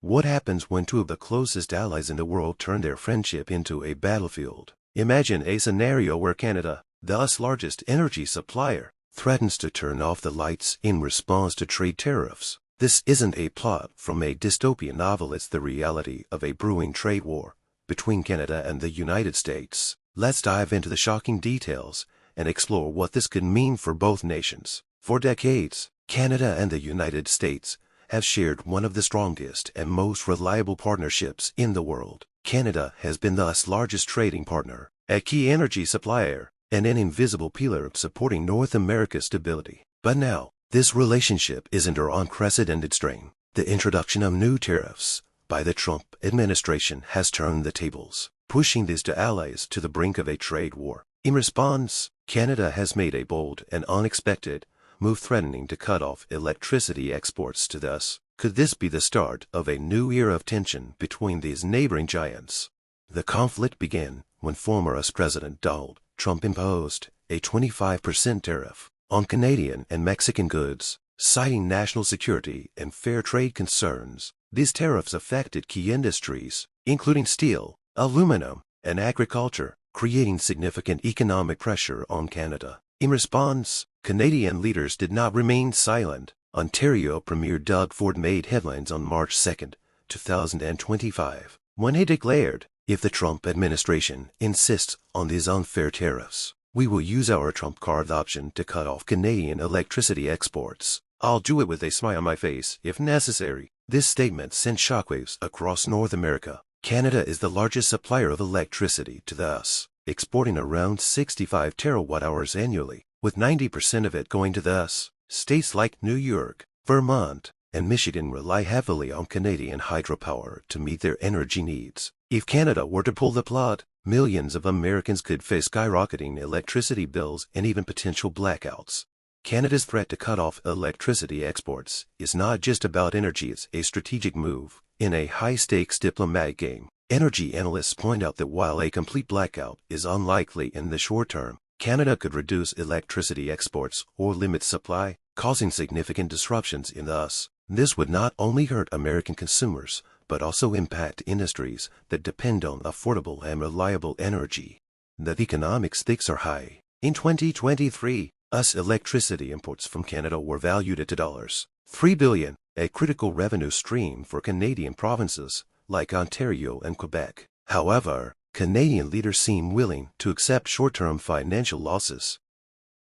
What happens when two of the closest allies in the world turn their friendship into a battlefield? Imagine a scenario where Canada, thus largest energy supplier, threatens to turn off the lights in response to trade tariffs. This isn't a plot from a dystopian novel, it's the reality of a brewing trade war between Canada and the United States. Let's dive into the shocking details and explore what this could mean for both nations. For decades, Canada and the United States have shared one of the strongest and most reliable partnerships in the world. Canada has been thus largest trading partner, a key energy supplier, and an invisible pillar supporting North America's stability. But now, this relationship is under unprecedented strain. The introduction of new tariffs by the Trump administration has turned the tables, pushing these two allies to the brink of a trade war. In response, Canada has made a bold and unexpected move, threatening to cut off electricity exports to us. Could this be the start of a new era of tension between these neighboring giants? The conflict began when former US President Donald Trump imposed a 25% tariff on Canadian and Mexican goods, citing national security and fair trade concerns. These tariffs affected key industries, including steel, aluminum, and agriculture, creating significant economic pressure on Canada. In response, Canadian leaders did not remain silent. Ontario Premier Doug Ford made headlines on March 2, 2025, when he declared, "If the Trump administration insists on these unfair tariffs, we will use our Trump card option to cut off Canadian electricity exports. I'll do it with a smile on my face if necessary." This statement sent shockwaves across North America. Canada is the largest supplier of electricity to us, exporting around 65 terawatt-hours annually, with 90% of it going to the US. States like New York, Vermont, and Michigan rely heavily on Canadian hydropower to meet their energy needs. If Canada were to pull the plug, millions of Americans could face skyrocketing electricity bills and even potential blackouts. Canada's threat to cut off electricity exports is not just about energy, it's a strategic move in a high-stakes diplomatic game. Energy analysts point out that while a complete blackout is unlikely in the short term, Canada could reduce electricity exports or limit supply, causing significant disruptions in the US. This would not only hurt American consumers, but also impact industries that depend on affordable and reliable energy. The economic stakes are high. In 2023, US electricity imports from Canada were valued at $3 billion, a critical revenue stream for Canadian provinces like Ontario and Quebec. However, Canadian leaders seem willing to accept short-term financial losses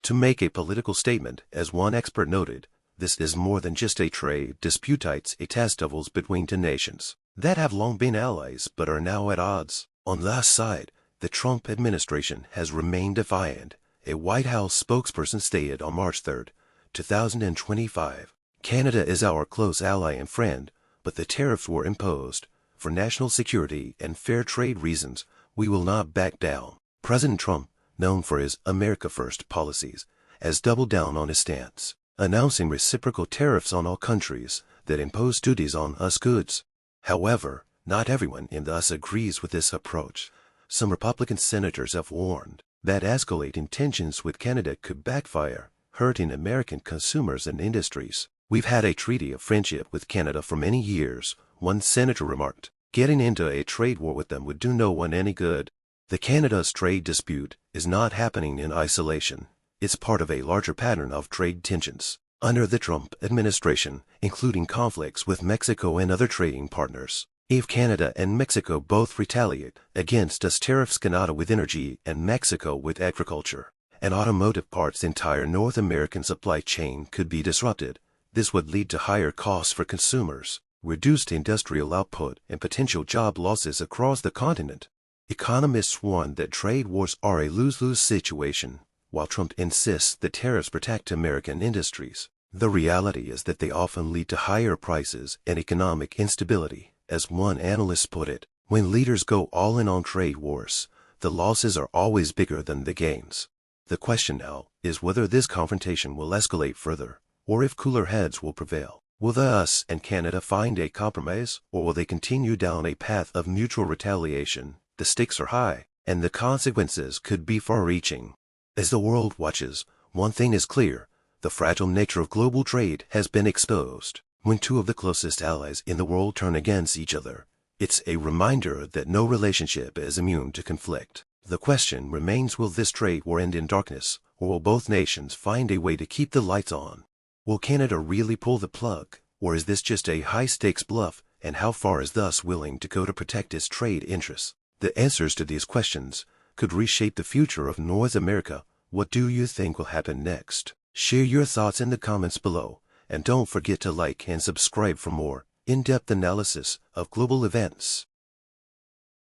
to make a political statement. As one expert noted, this is more than just a trade dispute, it's a test of wills between two nations that have long been allies but are now at odds. On the US side, the Trump administration has remained defiant. A White House spokesperson stated on March 3, 2025, "Canada is our close ally and friend, but the tariffs were imposed for national security and fair trade reasons. We will not back down." President Trump, known for his America First policies, has doubled down on his stance, announcing reciprocal tariffs on all countries that impose duties on US goods. However, not everyone in the US agrees with this approach. Some Republican senators have warned that escalating tensions with Canada could backfire, hurting American consumers and industries. "We've had a treaty of friendship with Canada for many years," one senator remarked. "Getting into a trade war with them would do no one any good." The Canada's trade dispute is not happening in isolation. It's part of a larger pattern of trade tensions under the Trump administration, including conflicts with Mexico and other trading partners. If Canada and Mexico both retaliate against us, tariffs, Canada with energy and Mexico with agriculture and automotive parts, the entire North American supply chain could be disrupted. This would lead to higher costs for consumers, reduced industrial output, and potential job losses across the continent. Economists warn that trade wars are a lose-lose situation. While Trump insists that tariffs protect American industries, the reality is that they often lead to higher prices and economic instability. As one analyst put it, when leaders go all in on trade wars, the losses are always bigger than the gains. The question now is whether this confrontation will escalate further, or if cooler heads will prevail. Will the US and Canada find a compromise, or will they continue down a path of mutual retaliation? The stakes are high, and the consequences could be far-reaching. As the world watches, one thing is clear: the fragile nature of global trade has been exposed. When two of the closest allies in the world turn against each other, it's a reminder that no relationship is immune to conflict. The question remains, will this trade war end in darkness, or will both nations find a way to keep the lights on? Will Canada really pull the plug, or is this just a high-stakes bluff, and how far is thus willing to go to protect its trade interests? The answers to these questions could reshape the future of North America. What do you think will happen next? Share your thoughts in the comments below, and don't forget to like and subscribe for more in-depth analysis of global events.